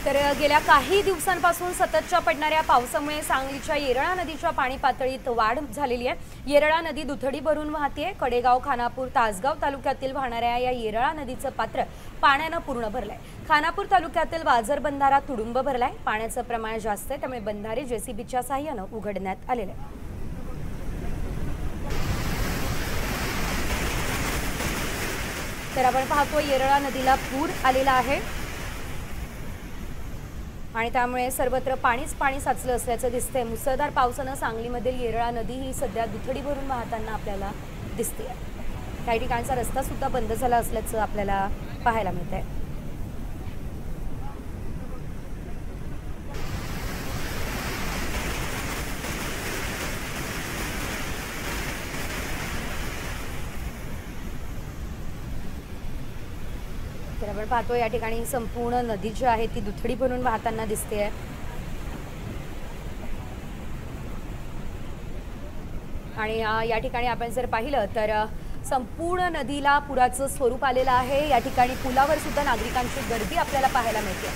तर गेल्या काही दिवसांपासून सततच्या पडणाऱ्या पावसामुळे सांगलीच्या येरळा नदीच्या पाणी पातळीत वाढ झालेली आहे। येरळा नदी दुथडी भरून वाहते। कडेगाव, खानापूर, तासगाव तालुक्यातील वाहणाऱ्या या येरळा नदीचं पात्र पाण्याने पूर्ण भरलंय। खानापूर तालुक्यातील वाझर बंधारा तुडुंब भरलाय। पाण्याचं प्रमाण जास्त आहे, त्यामुळे बंधारे जेसीबीच्या सहाय्याने उघडण्यात आलेले आहे। तर आपण पाहतो येरळा नदीला पूर आलेला आहे आणि त्यामुळे सर्वत्र पाणीच पाणी साचलं असल्याचं दिसतंय। मुसळधार पावसाने सांगलीमधील येरळा नदी ही सध्या दुथडी भरून वाहताना आपल्याला दिसते। काही ठिकाणचा रस्ता सुद्धा बंद झाला असल्याचं आपल्याला पाहायला मिळतंय। तर आपण पाहतो या ठिकाणी संपूर्ण नदी जी आहे ती दुथडी भरून वाहताना दिसते। आणि या ठिकाणी आपण जर पाहिलं तर संपूर्ण नदीला पुराचं स्वरूप आलेलं आहे। या ठिकाणी पुलावर सुद्धा नागरिकांची गर्दी आपल्याला पाहायला मिळते।